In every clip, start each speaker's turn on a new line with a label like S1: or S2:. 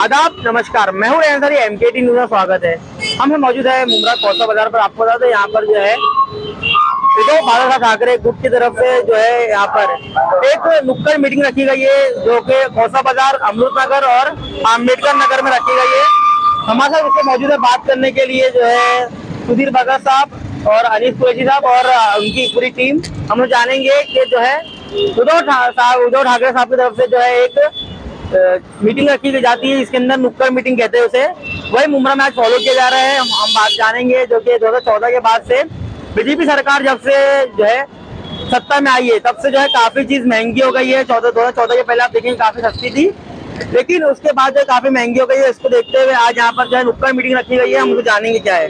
S1: आदाब, नमस्कार। मैं हूँ रेंसर, एमकेटी न्यूज़ में स्वागत है। हम मौजूद है मुमरा कौसा बाजार पर। आपको बता दें यहाँ पर जो है उद्धव बाला ठाकरे ग्रुप की तरफ से जो है यहाँ पर एक नुक्कड़ मीटिंग रखी गई है, जो कि कौसा बाजार, अमृत नगर और अम्बेडकर नगर में रखी गई है। हमारे साथ इससे मौजूद है बात करने के लिए जो है सुधीर भगत साहब और अनिश कुरैशी साहब और उनकी पूरी टीम। हम लोग जानेंगे कि जो है उद्धव ठाकरे साहब की तरफ से जो है एक मीटिंग रखी जाती है, इसके अंदर नुक्कड़ मीटिंग कहते हैं उसे। वही मुमरा में आज फॉलो किया जा रहा है। हम बात जानेंगे जो कि 2014 के बाद से बीजेपी सरकार जब से जो है सत्ता में आई है, तब से जो है काफी चीज महंगी हो गई है। 2014 के पहले आप देखेंगे काफी सस्ती थी, लेकिन उसके बाद जो काफी महंगी हो गई है। इसको देखते हुए आज यहाँ पर जो है नुक्कड़ मीटिंग रखी गई है। हम लोग जानेंगे क्या है।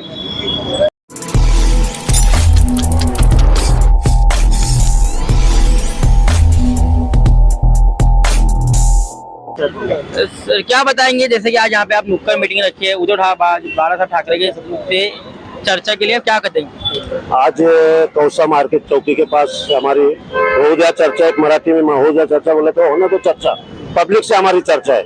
S1: सर क्या बताएंगे, जैसे कि आज यहाँ पे आप नुक्कड़ मीटिंग रखी है उद्धव बाला साहब ठाकरे के पे चर्चा के लिए, क्या करेंगे?
S2: आज कौसा मार्केट चौकी के पास हमारी हो गया चर्चा। एक मराठी में हो गया चर्चा बोले तो होना तो चर्चा, पब्लिक से हमारी चर्चा है।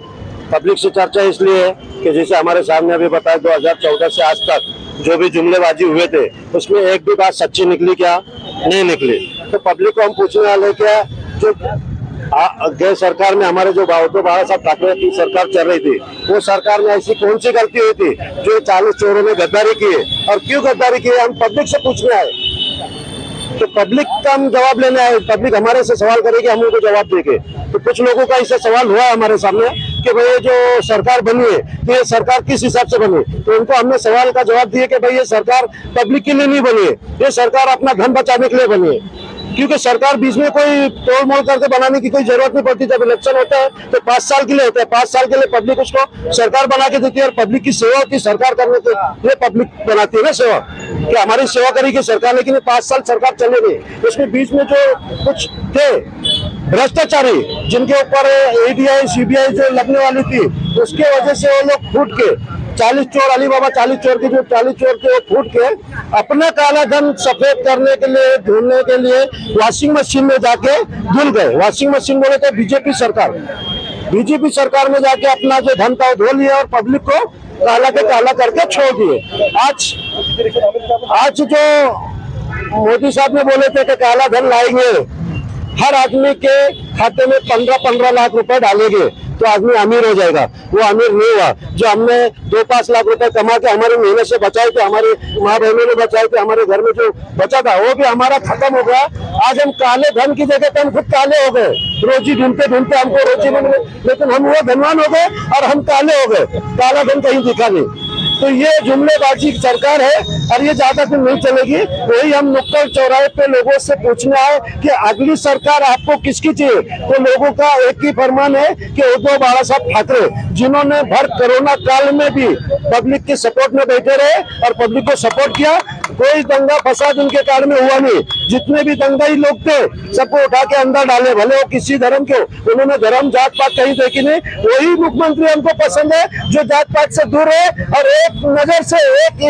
S2: पब्लिक से चर्चा इसलिए है कि जैसे हमारे सामने अभी बताया 2014 से आज तक जो भी जुमलेबाजी हुए थे उसमें एक भी बात सच्ची निकली क्या? नहीं निकली। तो पब्लिक को हम पूछने वाले क्या, जो गैर सरकार में हमारे जो उद्धव बाला साहब ठाकरे की सरकार चल रही थी, वो सरकार में ऐसी कौन सी गलती हुई थी जो 40 चोरों ने गद्दारी की है और क्यों गद्दारी की है? हम पब्लिक से पूछने आए। तो पब्लिक का हम जवाब लेने आए। पब्लिक हमारे से सवाल करेगी, हम उनको जवाब देंगे। तो कुछ लोगों का इससे सवाल हुआ हमारे सामने कि भाई जो सरकार बनी है तो ये सरकार किस हिसाब से बनी। तो उनको हमने सवाल का जवाब दिया कि भाई ये सरकार पब्लिक के लिए नहीं बनी है, ये सरकार अपना धन बचाने के लिए बनी है। क्योंकि सरकार बीच में कोई तोड़ मोड़ करके बनाने की कोई जरूरत नहीं पड़ती। जब इलेक्शन होता है तो 5 साल के लिए होता है, 5 साल के लिए पब्लिक उसको सरकार बना के देती है और पब्लिक की सेवा होती है सरकार करने के लिए। पब्लिक बनाती है ना सेवा, कि हमारी सेवा करेगी सरकार, लेकिन 5 साल सरकार चलेगी। उसमें बीच में जो कुछ थे भ्रष्टाचारी, जिनके ऊपर ADI CBI जो लगने वाली थी, उसके वजह से वो लोग फूट के 40 चोर, अलीबाबा 40 चोर के जो 40 चोर के वो फूट के अपना काला धन सफेद करने के लिए, ढूंढने के लिए वॉशिंग मशीन में जाके धुल गए। वॉशिंग मशीन बोले तो बीजेपी सरकार में जाके अपना जो धन था वो धो लिया और पब्लिक को काला के काला करके छोड़ दिए। आज जो मोदी साहब ने बोले थे कि काला धन लाएंगे, हर आदमी के खाते में 15-15 लाख रुपए डालेंगे तो आदमी अमीर हो जाएगा। वो अमीर नहीं हुआ। जो हमने 2-5 लाख रुपए कमा के हमारी मेहनत से बचाए थे, हमारी माँ बहनों ने बचाए थे, हमारे घर में जो बचा था वो भी हमारा खत्म हो गया। आज हम काले धन की जगह पे हम खुद काले हो गए। रोजी ढूंढते ढूंढते हमको रोजी नहीं मिले, लेकिन हम वो धनवान हो गए और हम काले हो गए। काला धन कहीं दिखा नहीं। तो ये जुमलेबाजी की सरकार है और ये ज्यादा दिन नहीं चलेगी। वही हम नुक्कड़ चौराहे पे लोगों से पूछने आए कि अगली सरकार आपको किसकी चाहिए। तो लोगों का एक ही फरमान है कि उद्धव बाला साहब ठाकरे, जिन्होंने भर कोरोना काल में भी पब्लिक के सपोर्ट में बैठे रहे और पब्लिक को सपोर्ट किया। कोई दंगा फसाद उनके काल में हुआ नहीं। जितने भी दंगाई लोग थे सबको उठा के अंदर डाले, भले वो किसी धर्म के, उन्होंने धर्म जात पात कहीं देखी नहीं। वही मुख्यमंत्री हमको पसंद है जो जात पात से दूर है और एक नजर से एक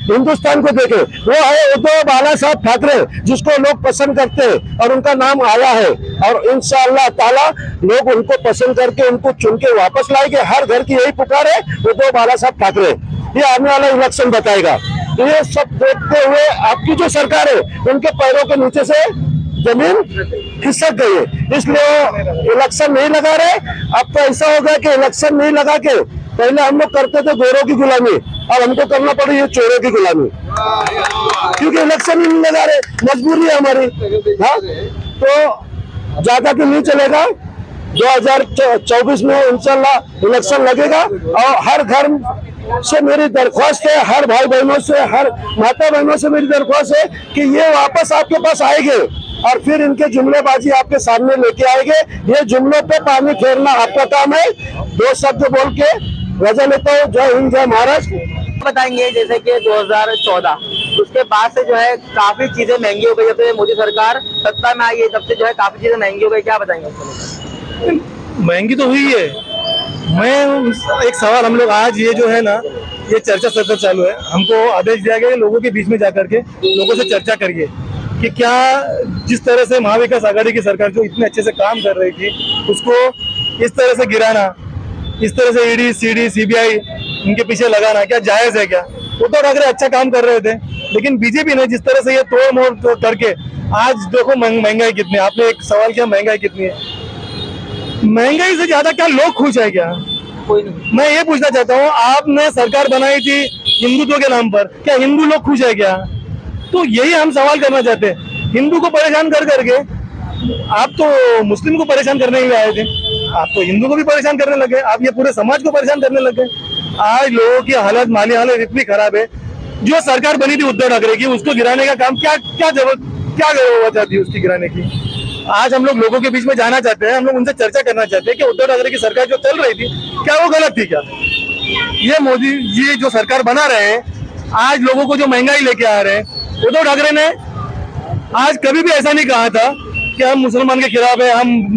S2: हिंदुस्तान को देखे। वो है उद्धव बाला साहब ठाकरे, जिसको लोग पसंद करते हैं और उनका नाम आया है। और इंशाअल्लाह ताला लोग उनको पसंद करके उनको चुन के वापस लाएंगे। हर घर की यही पुकार है, उद्धव बाला साहब ठाकरे। ये आने वाला इलेक्शन बताएगा। ये सब देखते हुए आपकी जो सरकार है उनके पैरों के नीचे से जमीन खिसक गई है, इसलिए इलेक्शन नहीं लगा रहे। अब तो ऐसा होगा कि इलेक्शन नहीं लगा के पहले हम लोग करते थे गोरों की गुलामी, अब हमको करना पड़ी है चोरों की गुलामी, क्योंकि इलेक्शन ही नहीं लगा रहे। मजबूरी है हमारी। हाँ, तो ज्यादा दिन नहीं चलेगा। 2024 में इंशाल्लाह इलेक्शन लगेगा और हर घर से मेरी दरख्वास्त है, हर भाई बहनों से, हर माता बहनों से मेरी दरख्वास्त है कि ये वापस आपके पास आएंगे और फिर इनके जुमलेबाजी आपके सामने लेके आएंगे। ये जुमलों पे पानी फेरना आपका काम है। 2 शब्द बोल के रजा लेता हूँ। जय हिंद, जय महाराष्ट्र।
S1: बताएंगे जैसे कि 2014 उसके बाद से जो है काफी चीजें महंगी हो गई। जब से मोदी सरकार सत्ता में आई है तब से जो है काफी चीजें महंगी हो गई, क्या बताएंगे?
S3: महंगी तो हुई है। मैं एक सवाल, हम लोग आज ये जो है ना, ये चर्चा सत्र चालू है। हमको आदेश दिया गया लोगों के बीच में जाकर के लोगों से चर्चा करिए कि क्या जिस तरह से महाविकास आघाड़ी की सरकार जो इतने अच्छे से काम कर रही थी उसको इस तरह से गिराना, इस तरह से ईडी सीडी सीबीआई इनके पीछे लगाना क्या जायज है? क्या उद्धव ठाकरे अच्छा काम कर रहे थे, लेकिन बीजेपी ने जिस तरह से ये तोड़ मोड़ करके आज देखो महंगाई कितनी है। आपने एक सवाल किया महंगाई कितनी है, महंगाई से ज्यादा क्या लोग खुश है क्या?
S1: कोई नहीं।
S3: मैं ये पूछना चाहता हूँ, आपने सरकार बनाई थी हिंदुत्व के नाम पर, क्या हिंदू लोग खुश है क्या? तो यही हम सवाल करना चाहते हैं। हिंदू को परेशान कर करके आप तो मुस्लिम को परेशान करने ही आए थे, आप तो हिंदू को भी परेशान करने लगे, आप ये पूरे समाज को परेशान करने लगे। आज लोगों की हालत माली हालत इतनी खराब है। जो सरकार बनी थी उद्धव ठाकरे की, उसको गिराने का काम क्या जरूरत थी उसकी गिराने की? आज हम लोग लोगों के बीच में जाना चाहते हैं, हम लोग उनसे चर्चा करना चाहते हैं कि उद्धव ठाकरे की सरकार जो चल रही थी क्या वो गलत थी क्या? ये मोदी जी जो सरकार बना रहे हैं, आज लोगों को जो महंगाई लेके आ रहे हैं, उद्धव ठाकरे ने आज कभी भी ऐसा नहीं कहा था कि हम मुसलमान के खिलाफ है, हम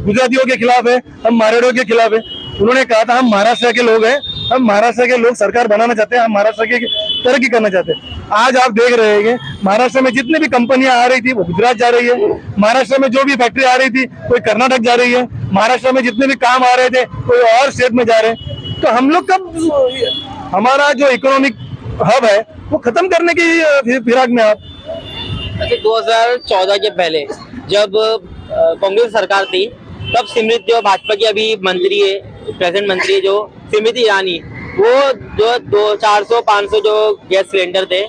S3: गुजरातियों के खिलाफ है, हम मारवाड़ियों के खिलाफ है। उन्होंने कहा था हम महाराष्ट्र के लोग हैं, हम महाराष्ट्र के लोग सरकार बनाना चाहते हैं, हम महाराष्ट्र की तरक्की करना चाहते हैं। आज आप देख रहे हैं महाराष्ट्र में जितनी भी कंपनियां आ रही थी वो गुजरात जा रही है, महाराष्ट्र में जो भी फैक्ट्री आ रही थी कोई कर्नाटक जा रही है, महाराष्ट्र में जितने भी काम आ रहे थे कोई और स्टेट में जा रहे हैं। तो हम लोग कब हमारा जो इकोनॉमिक हब है वो खत्म करने की फिराक में आप?
S1: अच्छा, 2014 के पहले जब कांग्रेस सरकार थी तब सिमरन जो भाजपा की अभी मंत्री है, प्रेजेंट मंत्री है जो स्मृति ईरानी, वो जो 400-500 जो गैस सिलेंडर थे,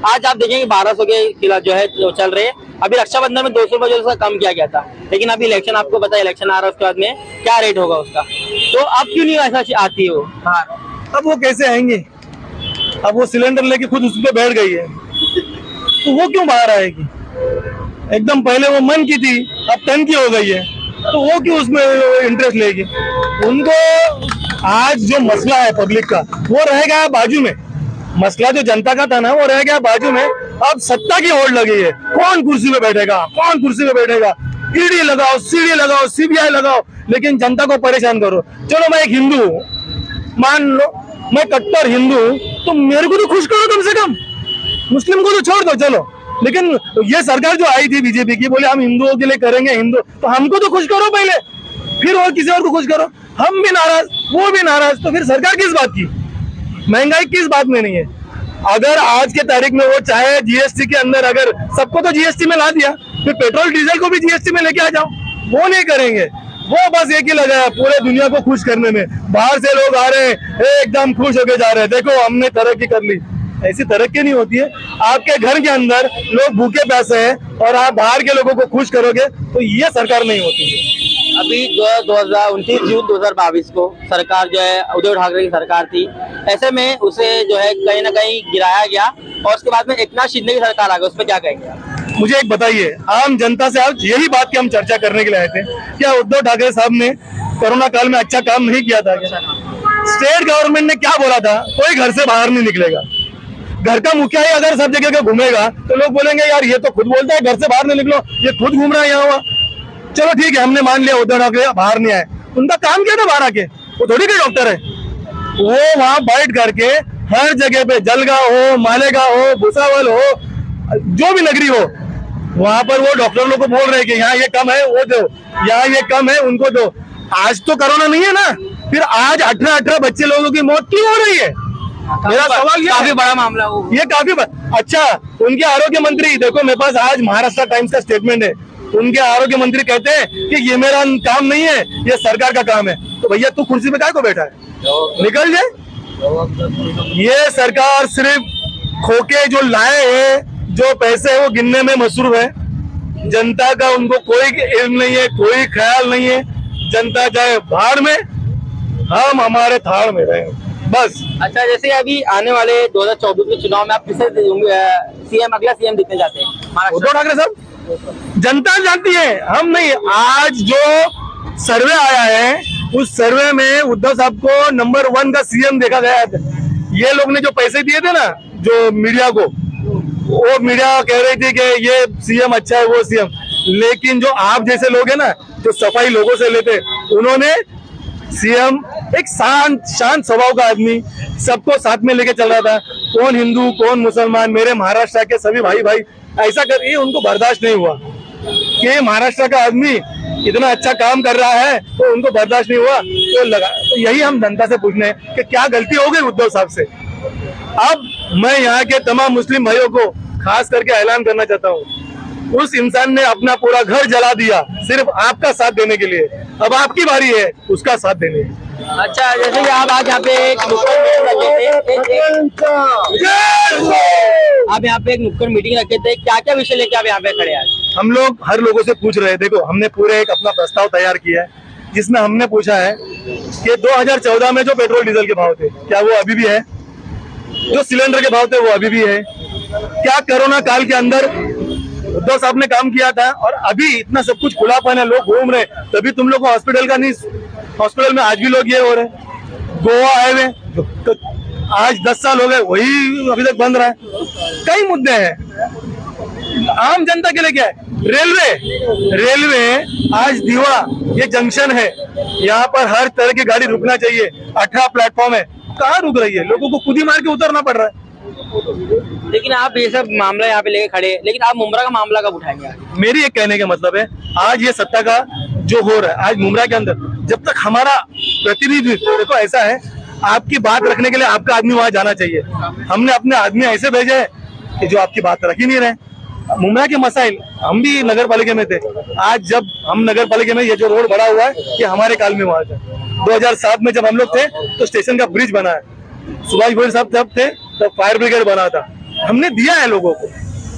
S1: आज आप देखेंगे 1200 के खिलाफ जो है जो चल रहे हैं। अभी रक्षाबंधन में 200 रुपये जो उसका कम किया गया था, लेकिन अभी इलेक्शन आपको पता है, इलेक्शन आ रहा है, उसके बाद में क्या रेट होगा उसका। तो अब क्यों नहीं ऐसा आती है वो? हाँ,
S3: अब वो कैसे आएंगे? अब वो सिलेंडर लेके खुद उस पर बैठ गई है, तो वो क्यों बाहर आएगी? एकदम पहले वो मन की थी, अब तन की हो गई है, तो वो क्यों उसमें इंटरेस्ट लेगी? उनको आज जो मसला है पब्लिक का वो रह गया बाजू में, मसला जो जनता का था ना वो रह गया बाजू में। अब सत्ता की होड़ लगी है, कौन कुर्सी पे बैठेगा, कौन कुर्सी पे बैठेगा, ईडी लगाओ, सीडी लगाओ, सीबीआई लगाओ, लेकिन जनता को परेशान करो। चलो मैं एक हिंदू हूँ, मान लो मैं कट्टर हिंदू हूँ, तो मेरे को तो खुश करो कम से कम, मुस्लिम को तो छोड़ दो चलो। लेकिन ये सरकार जो आई थी बीजेपी की, बोले हम हिंदुओं के लिए करेंगे, हिंदू तो हमको तो खुश करो पहले, फिर और किसी और को खुश करो। हम भी नाराज, वो भी नाराज, तो फिर सरकार किस बात की? महंगाई किस बात में नहीं है? अगर आज के तारीख में वो चाहे जीएसटी के अंदर, अगर सबको तो जीएसटी में ला दिया, फिर पेट्रोल डीजल को भी जीएसटी में लेके आ जाओ, वो नहीं करेंगे। वो बस एक ही लगा है पूरे दुनिया को खुश करने में। बाहर से लोग आ रहे हैं एकदम खुश होके जा रहे हैं, देखो हमने तरक्की कर ली। ऐसी तरक्की नहीं होती है। आपके घर के अंदर लोग भूखे प्यासे हैं और आप बाहर के लोगों को खुश करोगे तो ये सरकार नहीं होती है।
S1: अभी 29 जून 2022 को सरकार जो है उद्धव ठाकरे की सरकार थी, ऐसे में उसे जो है कहीं ना कहीं गिराया गया और उसके बाद में एकनाथ शिंदे की सरकार आ गई, उसमें क्या कहेंगे?
S3: मुझे एक बताइए, आम जनता से आज यही बात की हम चर्चा करने के लिए आए थे, क्या उद्धव ठाकरे साहब ने कोरोना काल में अच्छा काम नहीं किया था? स्टेट गवर्नमेंट ने क्या बोला था? कोई घर से बाहर नहीं निकलेगा। घर का मुखिया ही अगर सब जगह घूमेगा तो लोग बोलेंगे यार ये तो खुद बोलता है घर से बाहर नहीं निकलो, ये खुद घूम रहा है यहाँ हुआ। चलो ठीक है, हमने मान लिया उद्धव ठाकरे बाहर नहीं आए, उनका काम क्या था बाहर आके? वो थोड़ी कोई डॉक्टर है, वो वहां बैठ करके हर जगह पे, जलगांव हो, मालेगांव हो, भुसावल हो, जो भी नगरी हो, वहां पर वो डॉक्टर लोग को बोल रहे हैं कि यहाँ ये कम है वो दो, यहाँ ये कम है उनको दो। आज तो कोरोना नहीं है ना, फिर आज 18 बच्चे लोगों की मौत क्यों हो रही है? मेरा सवाल ये
S1: काफी बड़ा मामला हो,
S3: ये काफी अच्छा। उनके आरोग्य मंत्री, देखो मेरे पास आज महाराष्ट्र टाइम्स का स्टेटमेंट है, उनके आरोग्य मंत्री कहते हैं कि ये मेरा काम नहीं है, ये सरकार का काम है। तो भैया तू कुर्सी पे काय को बैठा है? निकल जाए। ये सरकार सिर्फ खोके जो लाए हैं, जो पैसे है वो गिनने में मसरूफ है। जनता का उनको कोई इल्म नहीं है, कोई ख्याल नहीं है। जनता चाहे भाड़ में, हम हमारे थाड़ में रहे बस।
S1: अच्छा, जैसे अभी आने वाले 2024 के चुनाव में आप किसे सीएम, अगला सीएम दिखने जाते हैं?
S3: उद्धव ठाकरे साहब। जनता जानती है, हम नहीं। आज जो सर्वे आया है उस सर्वे में उद्धव साहब को नंबर 1 का सीएम देखा गया है। ये लोग ने जो पैसे दिए थे ना जो मीडिया को, वो मीडिया कह रही थी कि ये सीएम अच्छा है वो सीएम, लेकिन जो आप जैसे लोग हैं ना जो सफाई लोगों से लेते, उन्होंने सीएम एक शांत स्वभाव का आदमी, सबको साथ में लेके चल रहा था, कौन हिंदू कौन मुसलमान, मेरे महाराष्ट्र के सभी भाई भाई, ऐसा कर, ये उनको बर्दाश्त नहीं हुआ कि महाराष्ट्र का आदमी इतना अच्छा काम कर रहा है तो उनको बर्दाश्त नहीं हुआ तो लगा। तो यही हम जनता से पूछने हैं कि क्या गलती हो गई उद्धव साहब से। अब मैं यहाँ के तमाम मुस्लिम भाइयों को खास करके ऐलान करना चाहता हूँ, उस इंसान ने अपना पूरा घर जला दिया सिर्फ आपका साथ देने के लिए। अब आपकी बारी है उसका साथ देने की।
S1: अच्छा, जैसे कि आप आज यहाँ पे एक नुक्कड़ आप यहाँ पे एक नुक्कड़ मीटिंग रखे थे, क्या क्या विषय लेके आप यहाँ पे खड़े आज?
S3: हम लोग हर लोगों से पूछ रहे हैं। देखो, हमने पूरे एक अपना प्रस्ताव तैयार किया है जिसमें हमने पूछा है कि 2014 में जो पेट्रोल डीजल के भाव थे क्या वो अभी भी है, जो सिलेंडर के भाव थे वो अभी भी है, क्या कोरोना काल के अंदर उद्धव साहब ने काम किया था और अभी इतना सब कुछ खुलापन है, लोग घूम रहे, तभी तुम लोग को हॉस्पिटल का नहीं, हॉस्पिटल में आज भी लोग ये हो रहे। गोवा हाईवे तो आज 10 साल हो गए, वही अभी तक बंद रहा है। कई मुद्दे हैं। आम जनता के लिए क्या है? रेलवे आज दीवा ये जंक्शन है, यहाँ पर हर तरह की गाड़ी रुकना चाहिए। 18 प्लेटफॉर्म है, कहाँ रुक रही है? लोगों को खुद ही मार के उतरना पड़ रहा है।
S1: लेकिन आप ये सब मामला यहाँ पे लेके खड़े, लेकिन आप मुमरा का मामला कब उठाएंगे?
S3: मेरी एक कहने का मतलब है, आज ये सत्ता का जो हो रहा है आज मुमरा के अंदर, जब तक हमारा प्रतिनिधि, देखो ऐसा है, आपकी बात रखने के लिए आपका आदमी वहां जाना चाहिए। हमने अपने आदमी ऐसे भेजे हैं कि जो आपकी बात रख ही नहीं रहे। मुमरा के मसाइल, हम भी नगर पालिका में थे। आज जब हम नगर पालिका में, ये जो रोड बड़ा हुआ है ये हमारे काल में हुआ था। 2007 में जब हम लोग थे तो स्टेशन का ब्रिज बना है, सुभाष गोयल साहब तब थे, तब फायर ब्रिगेड बना था, हमने दिया है लोगों को।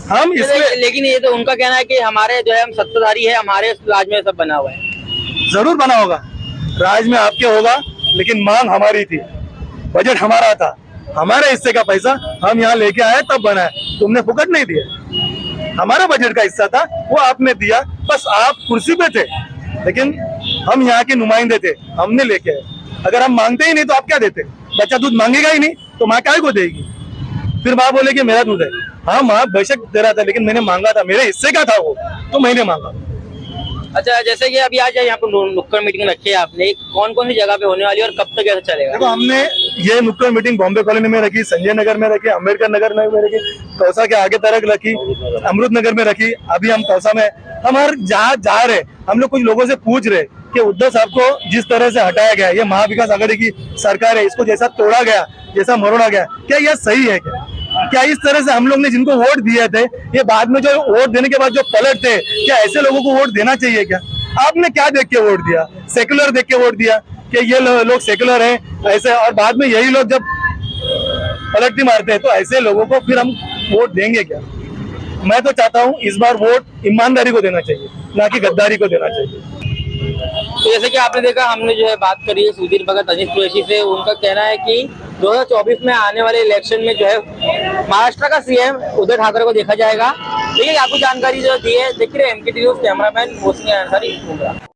S3: हम इसलिए,
S1: लेकिन ये तो उनका कहना है कि हमारे जो है हम सत्ताधारी है, हमारे राज में सब बना हुआ है।
S3: जरूर बना होगा, राज में आपके होगा, लेकिन मांग हमारी थी, बजट हमारा था, हमारे हिस्से का पैसा हम यहाँ लेके आए तब बना है। तुमने फुकट नहीं दिया, हमारा बजट का हिस्सा था वो आपने दिया। बस आप कुर्सी पे थे, लेकिन हम यहाँ के नुमाइंदे थे, हमने लेके आए। अगर हम मांगते ही नहीं तो आप क्या देते? बच्चा दूध मांगेगा ही नहीं तो माँ क्या को देगी? फिर माँ बोलेगी मेरा दूध है। हाँ माँ बेशक दे रहा था, लेकिन मैंने मांगा था, मेरे हिस्से का था वो, तो मैंने मांगा।
S1: अच्छा, जैसे कि अभी आज यहाँ पर नुक्कड़ मीटिंग रखी है आपने, कौन कौन सी जगह पे होने वाली है और कब तक ऐसा चलेगा?
S3: देखो, हमने ये नुक्कड़ मीटिंग बॉम्बे कॉलोनी में रखी, संजय नगर में रखी, अम्बेडकर नगर में रखी, कौसा के आगे तरफ रखी, अमृत नगर में रखी, अभी हम कौसा में। हम हर जहाँ जा रहे, हम लोग कुछ लोगों से पूछ रहे कि उद्धव साहब को जिस तरह से हटाया गया, ये महाविकास आघाड़ी की सरकार है, इसको जैसा तोड़ा गया, जैसा मरोड़ा गया, क्या यह सही है? क्या इस तरह से हम लोग ने जिनको वोट दिए थे, ये बाद में जो वोट देने के बाद जो पलटते, क्या ऐसे लोगों को वोट देना चाहिए क्या? आपने क्या देख के वोट दिया? सेकुलर देख के वोट दिया कि ये लोग सेकुलर हैं ऐसे, और बाद में यही लोग जब पलटी मारते हैं तो ऐसे लोगों को फिर हम वोट देंगे क्या? मैं तो चाहता हूँ इस बार वोट ईमानदारी को देना चाहिए, ना कि गद्दारी को देना चाहिए।
S1: तो जैसे कि आपने देखा, हमने जो है बात करी है सुधीर भगत अजीत कुरैशी से। उनका कहना है कि 2024 में आने वाले इलेक्शन में जो है महाराष्ट्र का सीएम उद्धव ठाकरे को देखा जाएगा। देखिए, आपको जानकारी जो दी है, देख रहे MKT news, cameraman Mohsin Ansari.